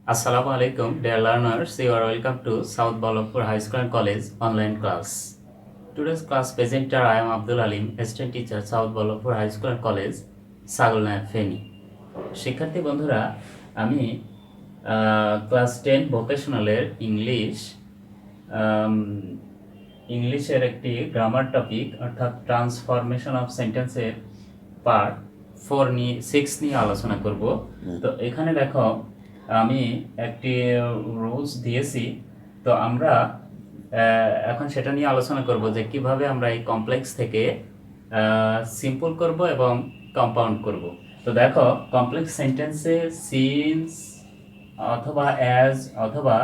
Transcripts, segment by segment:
Assalamu alaikum, dear learners. You are welcome to South Ballapur High School and College online class. Today's class presenter I am Abdul Alim, assistant teacher, South Ballapur High School and College, Sagulna Feni. শিক্ষার্থী বন্ধুরা, আমি class 10 ভোকেশনালের ইংলিশের একটি grammar topic অর্থাৎ transformation of সেন্টেন্সের part 6 নিয়ে আলোচনা করব। তো এখানে দেখো আমি একটি রুলস দিয়েছি, তো আমরা এখন সেটা নিয়ে আলোচনা করব যে কিভাবে আমরা এই কমপ্লেক্স থেকে সিম্পল করব এবং কম্পাউন্ড করব। তো দেখো কমপ্লেক্স সেন্টেন্সে সিন্স অথবা অ্যাজ অথবা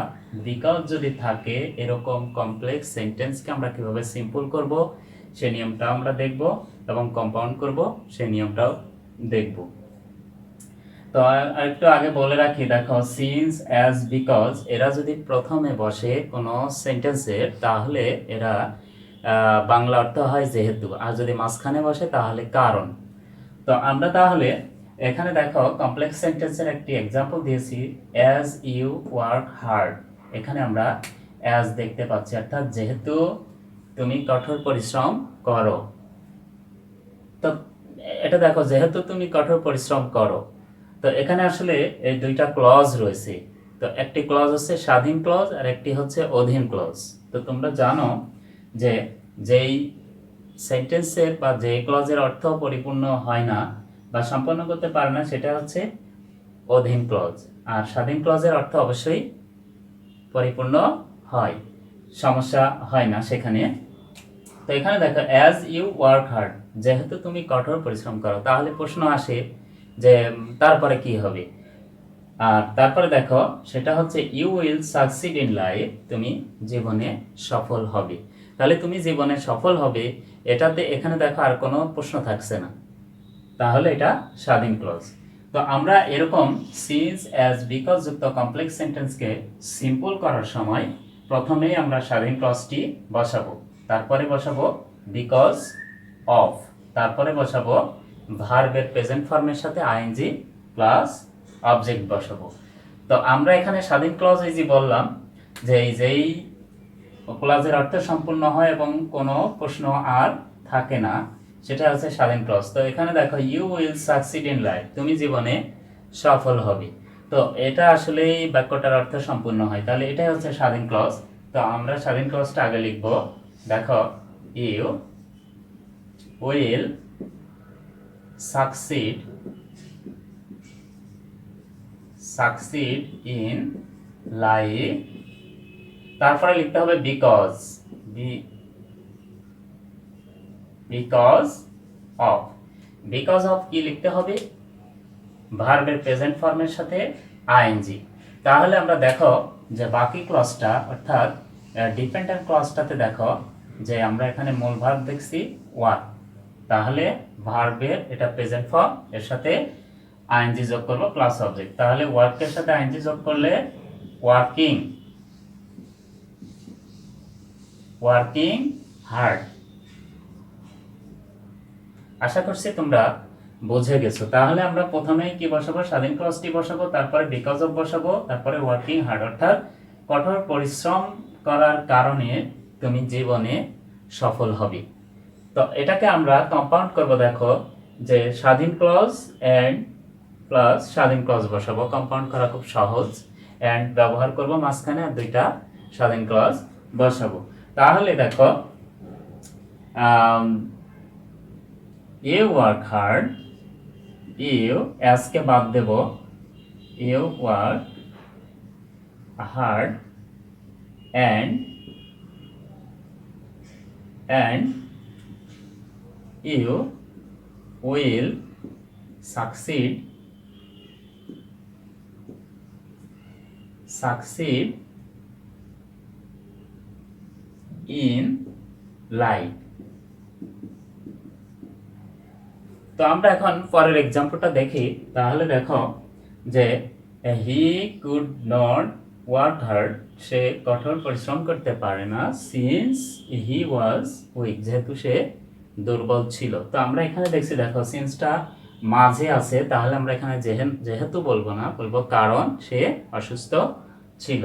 বিকজ যদি থাকে এরকম কমপ্লেক্স সেন্টেন্সকে আমরা কিভাবে সিম্পল করব সেই নিয়মটা আমরা দেখব এবং কম্পাউন্ড করব সেই নিয়মটাও দেখব। তো আরেকটু আগে বলে রাখি, দেখো সিন্স অ্যাজ বিকজ এরা যদি প্রথমে বসে কোনো সেন্টেন্সের তাহলে এরা বাংলা অর্থ হয় যেহেতু, আর যদি মাঝখানে বসে তাহলে কারণ। তো আমরা তাহলে এখানে দেখো কমপ্লেক্স সেন্টেন্সের একটি এক্সাম্পল দিয়েছি, অ্যাজ ইউ ওয়ার্ক হার্ড। এখানে আমরা অ্যাজ দেখতে পাচ্ছি, অর্থাৎ যেহেতু তুমি কঠোর পরিশ্রম করো। তো এটা দেখো যেহেতু তুমি কঠোর পরিশ্রম করো, তো এখানে আসলে এই দুইটা ক্লজ রয়েছে। তো একটি ক্লজ হচ্ছে স্বাধীন ক্লজ আর একটি হচ্ছে অধীন ক্লজ। তো তোমরা জানো যে যেই সেন্টেন্সের বা যে ক্লজের অর্থ পরিপূর্ণ হয় না বা সম্পন্ন করতে পারে না সেটা হচ্ছে অধীন ক্লজ, আর স্বাধীন ক্লজের অর্থ অবশ্যই পরিপূর্ণ হয়, সমস্যা হয় না সেখানে। তো এখানে দেখো অ্যাজ ইউ ওয়ার্ক হার্ড, যেহেতু তুমি কঠোর পরিশ্রম করো, তাহলে প্রশ্ন আসে যে তারপরে কি হবে। আর তারপরে দেখো সেটা হচ্ছে you will succeed in life, তুমি জীবনে সফল হবে। তাহলে তুমি জীবনে সফল হবে, এটাতে এখানে দেখো আর কোনো প্রশ্ন থাকছে না, তাহলে এটা স্বাধীন ক্লজ। তো আমরা এরকম সিন্স অ্যাজ বিকজ যুক্ত কমপ্লেক্স সেন্টেন্সকে সিম্পল করার সময় প্রথমেই আমরা স্বাধীন ক্লজটি বসাবো, তারপরে বসাবো বিকজ অফ, তারপরে বসাবো ভার্বের প্রেজেন্ট ফর্মের সাথে আইএনজি প্লাস অবজেক্ট বসাবো। তো আমরা এখানে স্বাধীন ক্লজ এই যে বললাম যে যেই ক্লজের অর্থ সম্পূর্ণ হয় এবং কোনো প্রশ্ন আর থাকে না, সেটা হচ্ছে স্বাধীন ক্লজ। তো এখানে দেখো you will succeed in life, তুমি জীবনে সফল হবে। তো এটা আসলে বাক্যটার অর্থ সম্পূর্ণ হয়, তাহলে এটাই হচ্ছে স্বাধীন ক্লজ। তো আমরা স্বাধীন ক্লজটা আগে লিখব। দেখো you will succeed in life, তারপরে লিখতে হবে বিকজ অফ। বিকজ অফ কি লিখতে হবে? ভার্বের প্রেজেন্ট ফর্মের সাথে আইএনজি। তাহলে আমরা দেখো যে বাকি ক্লজটা অর্থাৎ ডিপেন্ডেন্ট ক্লজটাতে দেখো যে আমরা এখানে মূল ভার্ব দেখছি ওয়ার্ক, তাহলে ভার্বের এটা প্রেজেন্ট ফর্ম, এর সাথে আইএনজি যোগ করব প্লাস অবজেক্ট। তাহলে ওয়ার্কের সাথে আইএনজি যোগ করলে ওয়ার্কিং হার্ড। আশা করছি তোমরা বুঝে গেছো। তাহলে আমরা প্রথমেই কি বসাবো? স্বাধীন ক্লজটি বসাবো, তারপরে বিকজ অফ বসাবো, তারপরে ওয়ার্কিং হার্ড, অর্থাৎ কঠোর পরিশ্রম করার কারণে তুমি জীবনে সফল হবে। তো এটাকে আমরা কম্পাউন্ড করব। দেখো যে স্বাধীন ক্লজ এন্ড প্লাস স্বাধীন ক্লজ বসাবো, কম্পাউন্ড করা খুব সহজ। এন্ড ব্যবহার করব মাঝখানে, আর দুইটা স্বাধীন ক্লজ বসাবো। তাহলে দেখো ইউ ওয়ার্ক হার্ড, ইউ অ্যাজকে বাদ দেব, you work hard and you will succeed in life. তো আমরা এখন পরের এক্সাম্পলটা দেখি। তাহলে দেখো যে he could not work hard, সে কঠোর পরিশ্রম করতে পারে না, সিন্স হি ওয়াজ উইক, যেহেতু সে দুর্বল ছিল। তো আমরা এখানে দেখছি দেখো সিন্সটা মাঝে আছে, তাহলে আমরা এখানে যেহেতু বলবো না, বলবো কারণ সে অসুস্থ ছিল।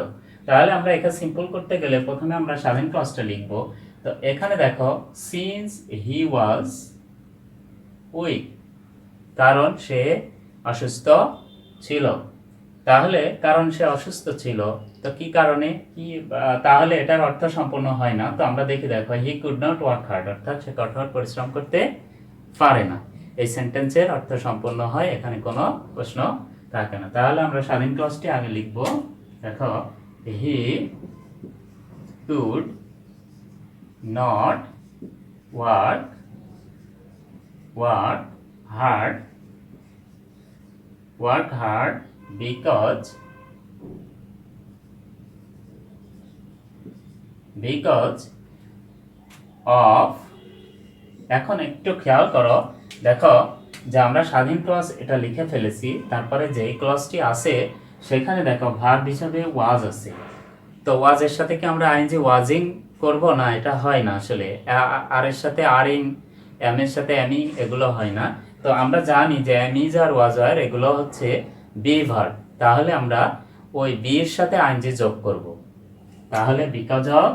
তাহলে আমরা এখানে সিম্পল করতে গেলে প্রথমে আমরা স্বাধীন ক্লজটা লিখবো। তো এখানে দেখো সিন্স হি ওয়াজ উইক, কারণ সে অসুস্থ ছিল। তাহলে কারণ সে অসুস্থ ছিল, তো কি কারণে কি তাহলে এটার অর্থ সম্পূর্ণ হয় না। তো আমরা দেখি, দেখো হি কুড নট ওয়ার্ক হার্ড, অর্থাৎ সে কঠোর পরিশ্রম করতে পারে না। এই সেন্টেন্সের অর্থ সম্পূর্ণ হয়, এখানে কোনো প্রশ্ন থাকে না। তাহলে আমরা স্বাধীন ক্লজটি আগে লিখব। দেখো হি could not work hard because of, এখন একটু খেয়াল করো, দেখো যে আমরা স্বাধীন ক্লজ এটা লিখে ফেলেছি, তারপরে যে ক্লজটি আছে সেখানে দেখো ভার্ব হিসাবে ওয়াজ আছে। তো ওয়াজের সাথে কি আমরা আইএনজি ওয়াজিং করব না? এটা হয় না আসলে। আর এর সাথে আরিং, এম এর সাথে এমি, এগুলো হয় না। তো আমরা জানি যে এমিজ আর ওয়াজ আর এগুলো হচ্ছে বি ভার্ব, তাহলে আমরা ওই বি এর সাথে আইএনজি যোগ করব। তাহলে বিকজ অফ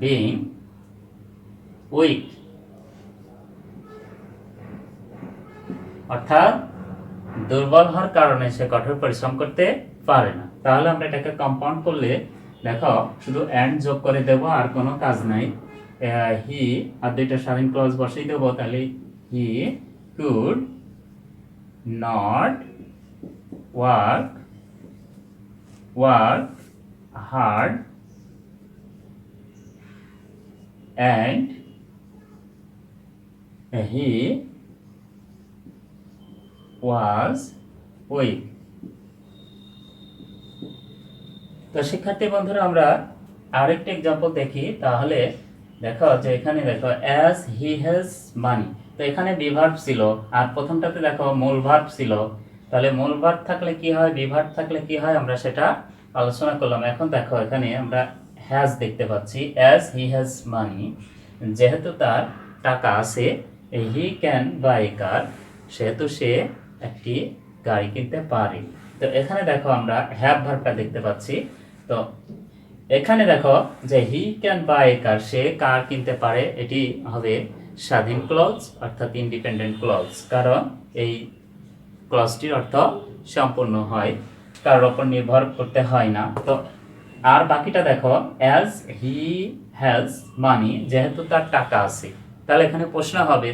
বিং উইক, অর্থাৎ দুর্বল হওয়ার কারণে সে কঠোর পরিশ্রম করতে পারে না। তাহলে আমরা এটাকে কম্পাউন্ড করলে দেখো শুধু এন্ড যোগ করে দেব, আর কোনো কাজ নাই। হি আর দুইটা স্বাধীন ক্লজ বসিয়ে দেবো, তাহলে হি could not work hard and he was weak। তো শিক্ষার্থী বন্ধুরা, আমরা আরেকটা এক্সাম্পল দেখি। তাহলে দেখো যে এখানে দেখো as he has money, তো এখানে বিভার্ব ছিল, আর প্রথমটাতে দেখো মূল ভার্ব ছিল। তাহলে মূল ভার্ব থাকলে কি হয়, বিভার্ব থাকলে কি হয়, আমরা সেটা আলোচনা করলাম। এখন দেখো এখানে আমরা হ্যাজ দেখতে পাচ্ছি। as he has money, যেহেতু তার টাকা আছে, হি ক্যান বাই কার, সেহেতু সে একটি গাড়ি কিনতে পারে। তো এখানে দেখো আমরা হ্যাভ ভার্বটা দেখতে পাচ্ছি। তো এখানে দেখো যে হি ক্যান বাই কার, সে কার কিনতে পারে, এটি হবে স্বাধীন ক্লজ অর্থাৎ ইন্ডিপেন্ডেন্ট ক্লজ, কারণ এই ক্লজটির অর্থ সম্পূর্ণ হয়, কারোর ওপর নির্ভর করতে হয় না। তো আর বাকিটা দেখো অ্যাজ হি হ্যাজ মানি, যেহেতু তার টাকা আছে, তাহলে এখানে প্রশ্ন হবে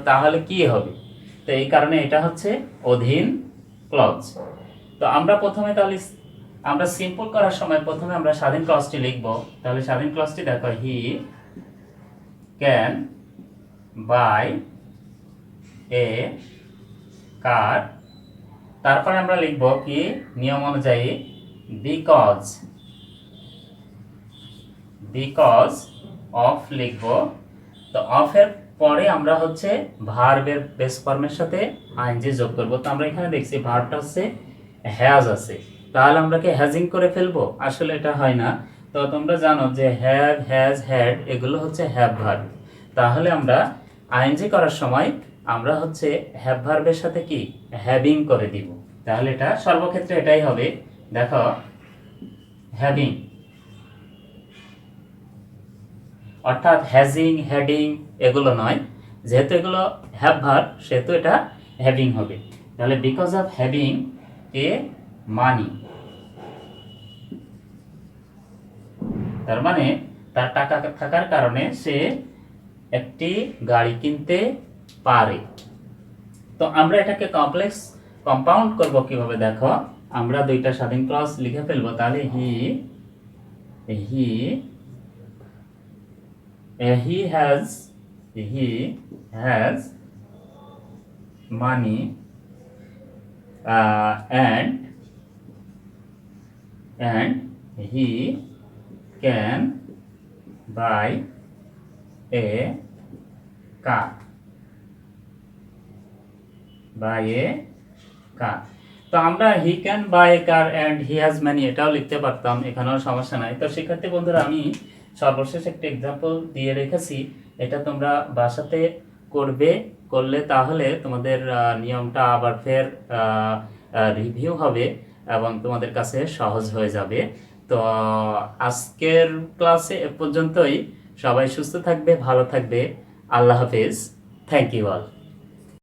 তাহলে কি হবে। তো এই কারণে এটা হচ্ছে অধীন ক্লজ। তো আমরা প্রথমে তাহলে আমরা সিম্পল করার সময় প্রথমে আমরা স্বাধীন ক্লজটি লিখব। তাহলে স্বাধীন ক্লজটি দেখো হি ক্যান বাই এ কার, তারপরে আমরা লিখব কি নিয়ম অনুযায়ী বিকজ অফ লিখব। তো অফ এর পরে আমরা হচ্ছে ভার্বের বেস ফর্মের সাথে আইএনজি যোগ করব। তো আমরা এখানে দেখছি ভার্বটা হচ্ছে হ্যাজ আছে, তাহলে আমরা কি হ্যাজিং করে ফেলবো? আসলে এটা হয় না। তো তোমরা জানো যে হ্যাভ, হ্যাজ, হ্যাড এগুলো হচ্ছে হ্যাভ ভার্ব। তাহলে আমরা আইএনজি করার সময় আমরা হচ্ছে হ্যাভ ভার্বের সাথে কি হ্যাভিং করে দিব। তাহলে এটা সর্বক্ষেত্রে এটাই হবে। দেখো হ্যাভিং, অর্থাৎ হ্যাজিং, হেডিং এগুলো নয়, যেহেতু এগুলো হ্যাভ ভার্ব সেহেতু এটা হ্যাভিং হবে। তাহলে বিকজ অফ হ্যাভিং এ মানি, তার মানে তার টাকা থাকার কারণে সে একটি গাড়ি কিনতে পারে। তো আমরা এটাকে কম্পাউন্ড করব কিভাবে, দেখো আমরা দুইটা স্বাধীন ক্লজ লিখে ফেলবো। তাহলে হি has money and he can buy a car, তো আমরা he can buy a car and he has money এটাও লিখতে পারতাম, এখানেও সমস্যা নাই। তো শিক্ষার্থী বন্ধুরা, আমি সর্বশেষ একটা এক্সাম্পল দিয়ে রেখেছি, এটা তোমরা বাসাতে করবে, করলে তাহলে তোমাদের নিয়মটা আবার ফের রিভিউ হবে এবং তোমাদের কাছে সহজ হয়ে যাবে। তো আজকের ক্লাসে এ পর্যন্তই। সবাই সুস্থ থাকবে, ভালো থাকবে। আল্লাহ হাফেজ। Thank you all.